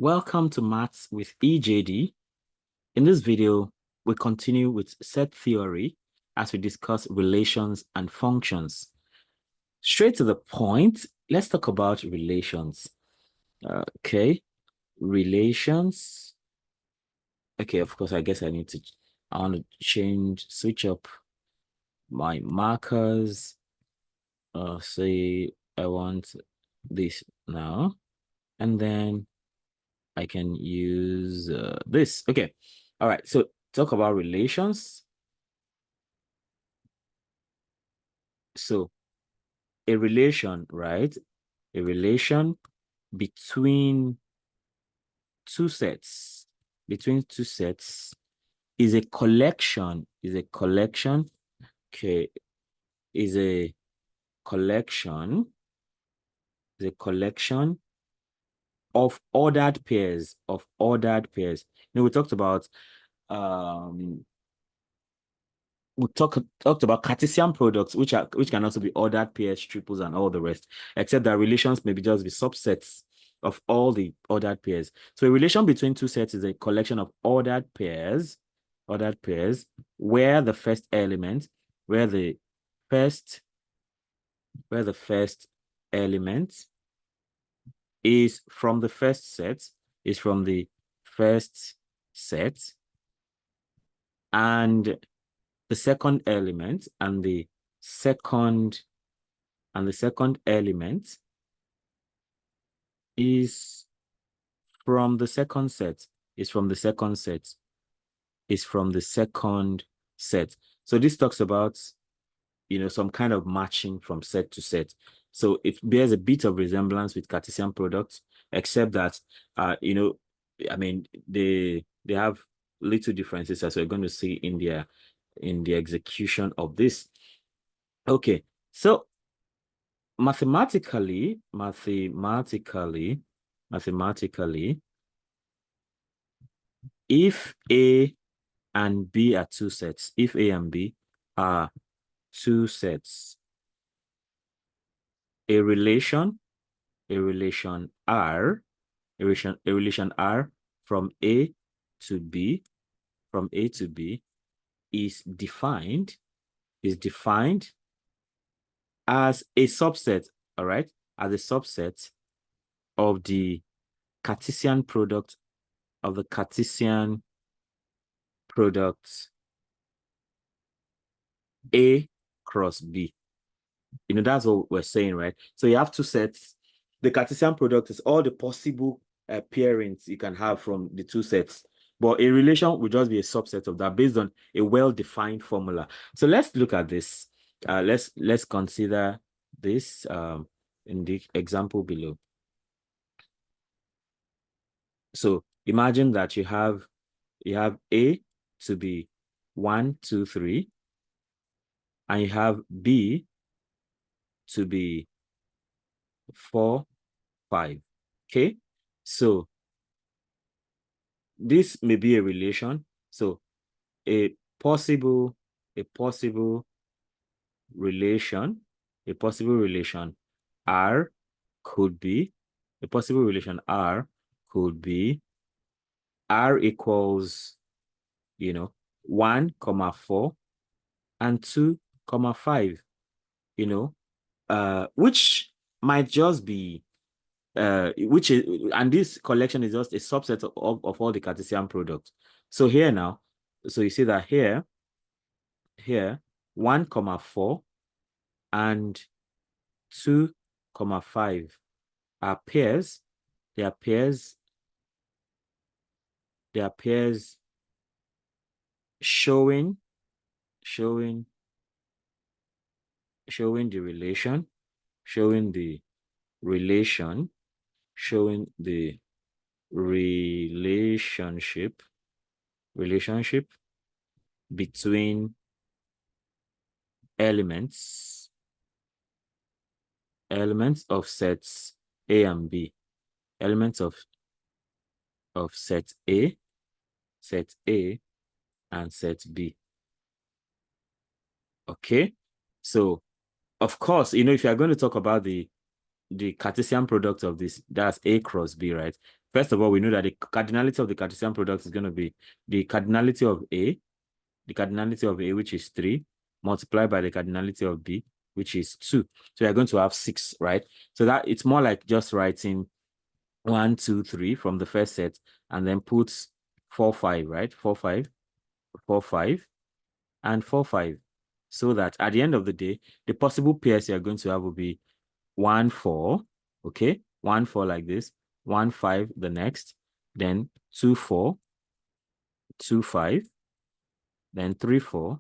Welcome to Maths with EJD. In this video, we continue with set theory as we discuss relations and functions. Straight to the point, let's talk about relations. Okay, relations. Okay, of course, I guess I want to switch up my markers. Say I want this now, and then I can use this. Okay. All right. So talk about relations. So a relation, right? A relation between two sets, is a collection, okay, is a collection, of ordered pairs, we talked about we talked about Cartesian products, which can also be ordered pairs, triples, and all the rest, except that relations may just be subsets of all the ordered pairs. So a relation between two sets is a collection of ordered pairs, where the first element, where the first element is from the first set, and the second element and the second element is from the second set. So this talks about some kind of matching from set to set. So it bears a bit of resemblance with Cartesian products, except that I mean they have little differences, as we're going to see in the execution of this. Okay, so mathematically, if A and B are two sets, if A and B are two sets, a relation R from A to B is defined as a subset, all right, as a subset of the Cartesian product A cross B. That's what we're saying, right? So you have two sets. The Cartesian product is all the possible pairings you can have from the two sets. But a relation will just be a subset of that based on a well-defined formula. So let's look at this. Let's consider this in the example below. So imagine that you have A to be 1, 2, 3, and you have B to be 4, 5. Okay, so this may be a relation. So a possible relation R could be R equals 1, 4 and 2, 5, which might just be and this collection is just a subset of all the Cartesian products. So here now, so you see that here 1, 4 and 2, 5 are pairs. They are pairs showing the relationship between elements of sets A and B, elements of set A and set B. Okay, so of course, if you are going to talk about the the Cartesian product of this, that's A cross B, right? First of all, we know that the cardinality of the Cartesian product is going to be the cardinality of A, which is 3, multiplied by the cardinality of B, which is 2. So you're going to have 6, right? So that it's more like just writing 1, 2, 3 from the first set, and then put 4, 5, right? 4, 5, 4, 5, and 4, 5. So that at the end of the day, the possible pairs you're going to have will be 1, 4, okay? 1, 4 like this, 1, 5 the next, then 2, 4, 2, 5, then 3, 4,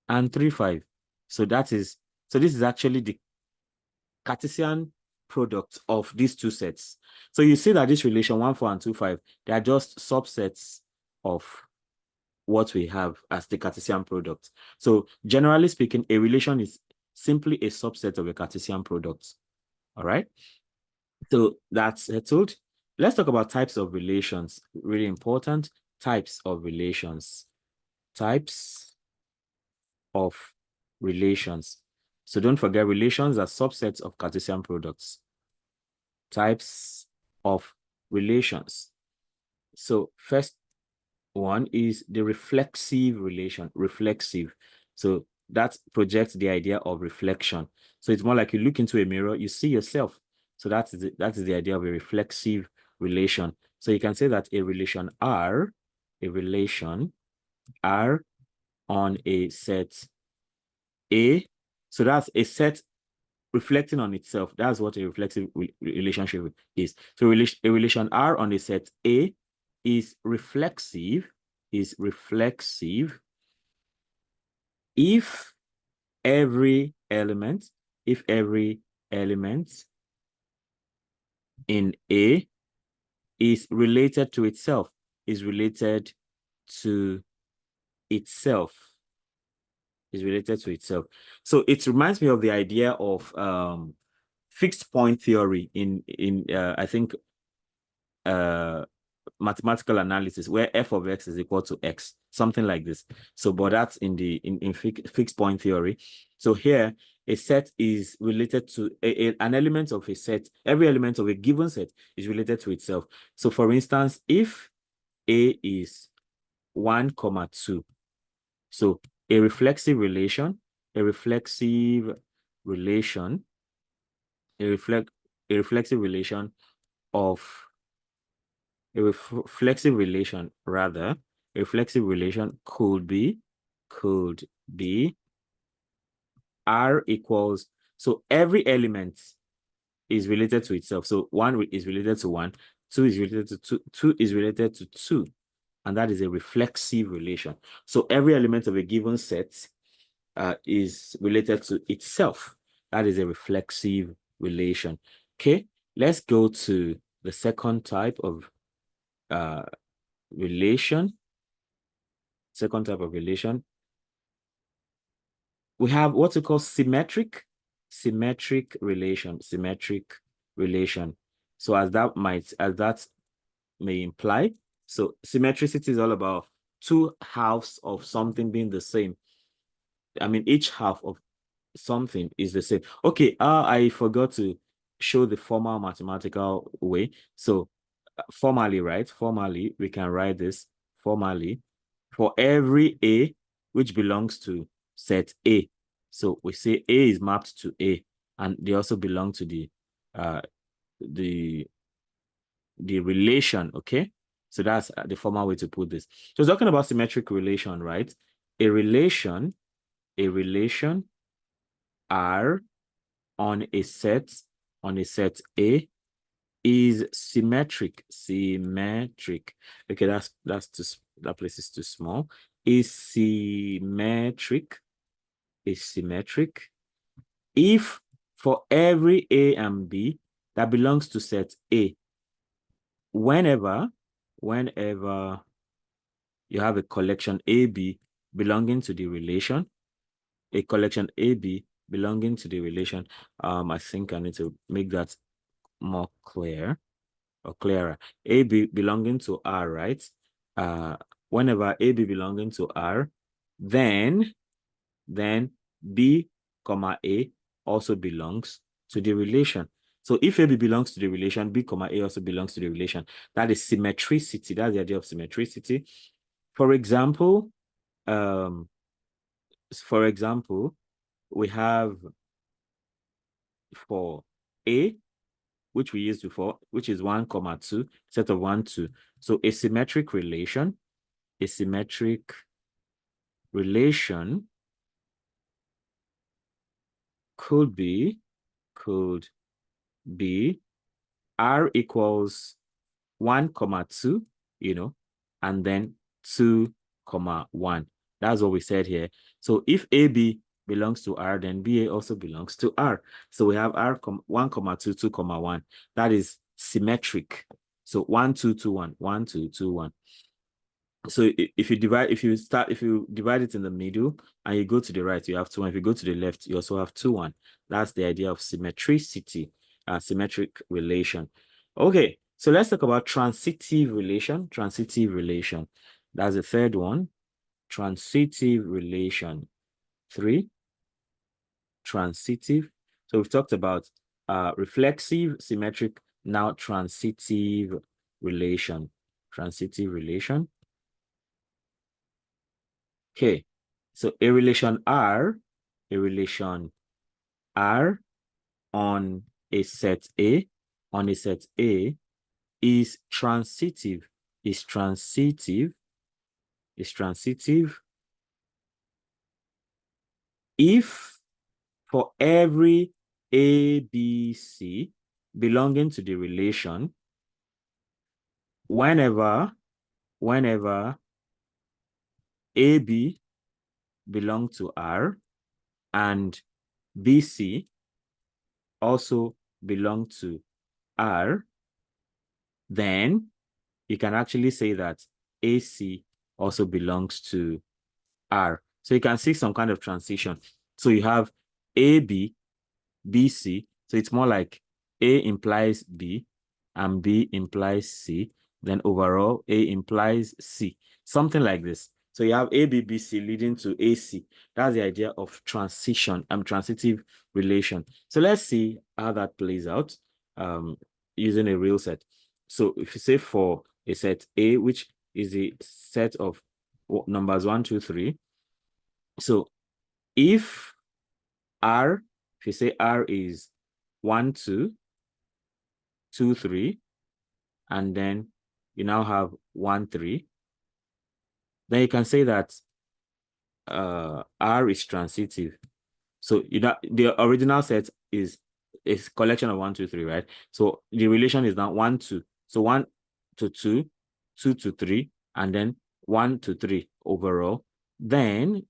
and 3, 5. So this is actually the Cartesian product of these two sets. So you see that this relation 1, 4, and 2, 5, they are just subsets of what we have as the Cartesian product. So generally speaking, a relation is simply a subset of a Cartesian product. All right. So that's settled. Let's talk about types of relations. Really important. Types of relations. Types of relations. So don't forget, relations are subsets of Cartesian products. Types of relations. So first one is the reflexive relation. Reflexive. So that projects the idea of reflection. So it's more like you look into a mirror, you see yourself. So that is the idea of a reflexive relation. So you can say that a relation R on a set A. So that's a set reflecting on itself. That's what a reflexive relationship is. So a relation R on a set A is reflexive if every element in A is related to itself, So it reminds me of the idea of fixed point theory in I think mathematical analysis, where f of x is equal to x, something like this. So, but that's in fixed point theory. So here, a set is related to an element of a set. Every element of a given set is related to itself. So, for instance, if A is 1, 2, so a reflexive relation, a reflexive relation of a reflexive relation rather, a reflexive relation could be R equals, so every element is related to itself. So 1 is related to 1, 2 is related to 2, 2 is related to 2, and that is a reflexive relation. So every element of a given set is related to itself. That is a reflexive relation. Okay, let's go to the second type of relation. Second type of relation, we have what we call symmetric relation. So as that may imply, so symmetricity is all about two halves of something being the same. I mean, each half of something is the same. Okay, I forgot to show the formal mathematical way. So formally, right? Formally, we can write this formally for every A which belongs to set A. So we say A is mapped to A, and they also belong to the relation, okay? So that's the formal way to put this. So talking about symmetric relation, right? A relation R on a set A is symmetric. Okay, that place is too small. Is symmetric if for every A and B that belongs to set A, whenever you have a collection AB belonging to the relation, I think I need to make that more clear or clearer. AB belonging to R, right? Whenever AB belonging to R, then B, comma A also belongs to the relation. So if AB belongs to the relation, B comma A also belongs to the relation. That is symmetricity. That's the idea of symmetricity. For example, um, we have for A, which we used before, which is 1 comma 2, set of 1, 2. So a symmetric relation could be R equals 1 comma 2, and then 2 comma 1. That's what we said here. So if AB belongs to R, then BA also belongs to R. So we have R 1 comma 2, 2 comma 1. That is symmetric. So 1, 2, 2, 1, 1, 2, 2, 1. So if you divide it in the middle and you go to the right, you have 2 1. If you go to the left, you also have 2 1. That's the idea of symmetricity, symmetric relation. Okay, so let's talk about transitive relation. That's the third one. Transitive relation. 3, transitive. So we've talked about reflexive, symmetric, now transitive relation. Okay, so a relation R on a set A, is transitive, if for every A, B, C belonging to the relation, whenever AB belong to R and BC also belong to R, then you can actually say that AC also belongs to R. So you can see some kind of transition. So you have AB, BC. So it's more like A implies B and B implies C. Then overall, A implies C. Something like this. So you have A, B, B, C leading to AC. That's the idea of transitive relation. So let's see how that plays out using a real set. So if you say for a set A, which is a set of numbers 1, 2, 3. So if you say R is 1, 2, 2, 3, and then you now have 1, 3, then you can say that R is transitive. So the original set is a collection of 1, 2, 3, right? So the relation is now 1, 2. So 1 to 2, 2 to 3, and then 1 to 3 overall. Then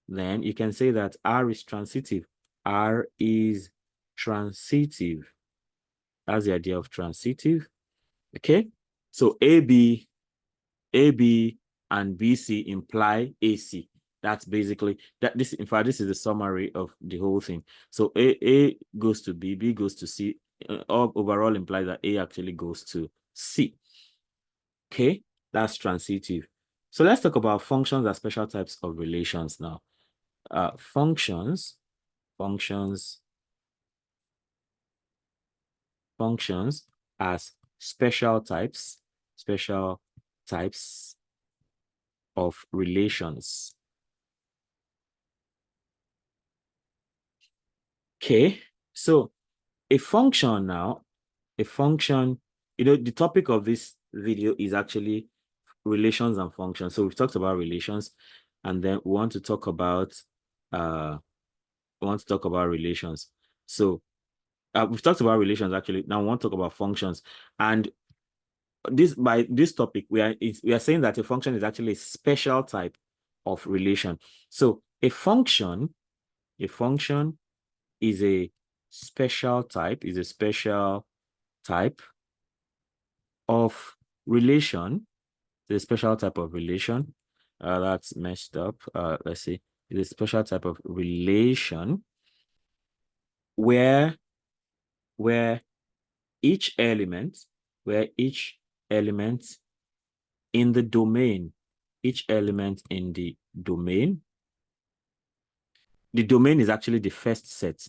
you can say that R is transitive. R is transitive. That's the idea of transitive. Okay. So AB and BC imply AC. That's basically that. In fact, this is the summary of the whole thing. So A goes to B, B goes to C. Overall implies that A actually goes to C. Okay, that's transitive. So let's talk about functions as special types of relations now. Functions as special types of relations. Okay, so a function, the topic of this video is actually relations and functions. So we've talked about relations, and then we want to talk about relations. So we've talked about relations actually. Now we want to talk about functions. And by this topic, we are saying that a function is actually a special type of relation. So a function is a special type of relation. It's a special type of relation. That's messed up. Let's see. It's a special type of relation where each element in the domain, the domain is actually the first set.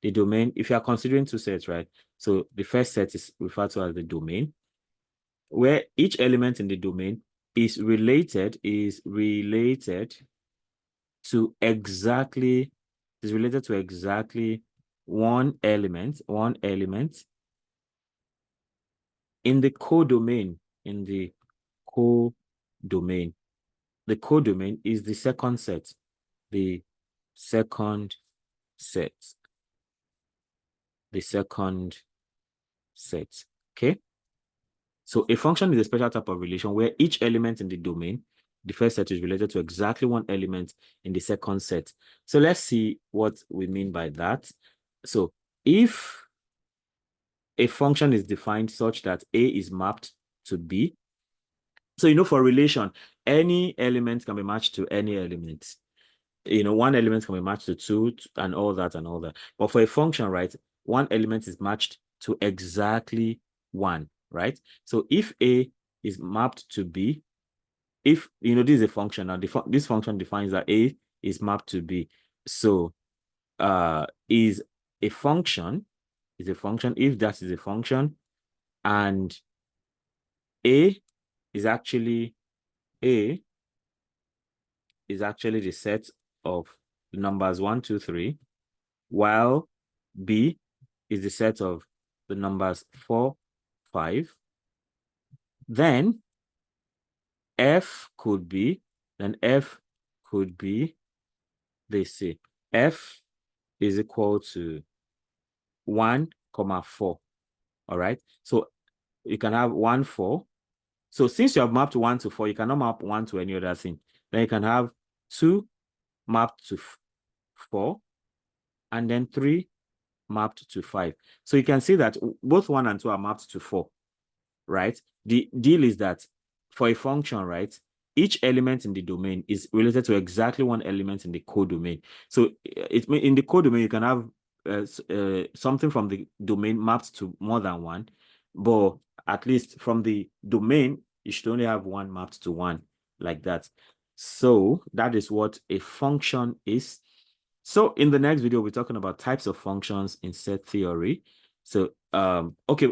The domain, if you are considering two sets, right? So the first set is referred to as the domain, where each element in the domain is related to exactly one element in the codomain. Codomain. The codomain is the second set. The second set. Okay. So a function is a special type of relation where each element in the domain, the first set, is related to exactly one element in the second set. So let's see what we mean by that. So if a function is defined such that A is mapped to B, so for relation, any element can be matched to any element. One element can be matched to two and all that. But for a function, right, one element is matched to exactly one, right? So if A is mapped to B, if, this is a function, now this function defines that A is mapped to B. So is a function, if that is a function, and A is actually the set of the numbers 1, 2, 3, while B is the set of the numbers 4, 5, then F could be, they say, F is equal to 1, 4. All right. So you can have 1, 4. So since you have mapped 1 to 4, you cannot map 1 to any other thing. Then you can have 2 mapped to 4, and then 3 mapped to 5. So you can see that both 1 and 2 are mapped to 4, right? The deal is that for a function, right, each element in the domain is related to exactly one element in the codomain. So in the codomain, you can have something from the domain mapped to more than one, but at least from the domain, you should only have one mapped to one, like that. So that is what a function is. So in the next video, we're talking about types of functions in set theory. So, okay,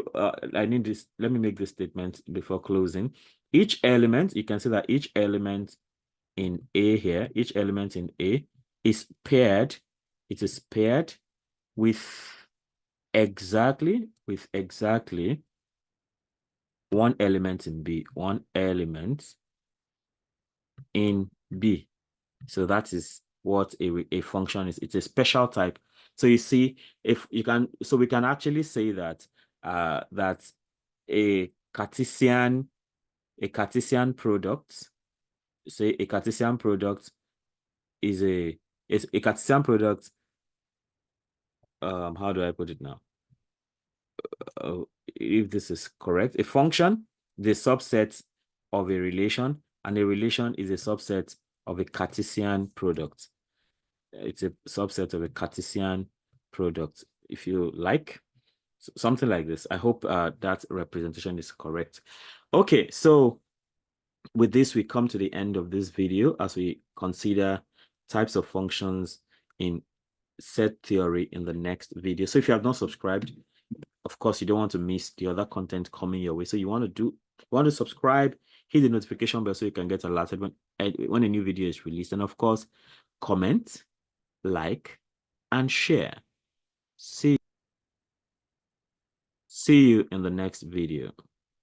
I need this. Let me make this statement before closing. Each element, you can see that each element in A here, each element in A is paired. It is paired with exactly one element in B, So that is what a function is. It's a special type. So you see, we can actually say that that a Cartesian product, say a Cartesian product is a Cartesian product. How do I put it now? If this is correct, a function, the subset of a relation, and a relation is a subset of a Cartesian product. It's a subset of a Cartesian product, if you like. Something like this. I hope that representation is correct. Okay, so with this, we come to the end of this video as we consider types of functions in set theory in the next video. So if you have not subscribed, of course, you don't want to miss the other content coming your way. So you want to subscribe, hit the notification bell so you can get alerted when a new video is released. And of course, comment, like, and share. See you in the next video.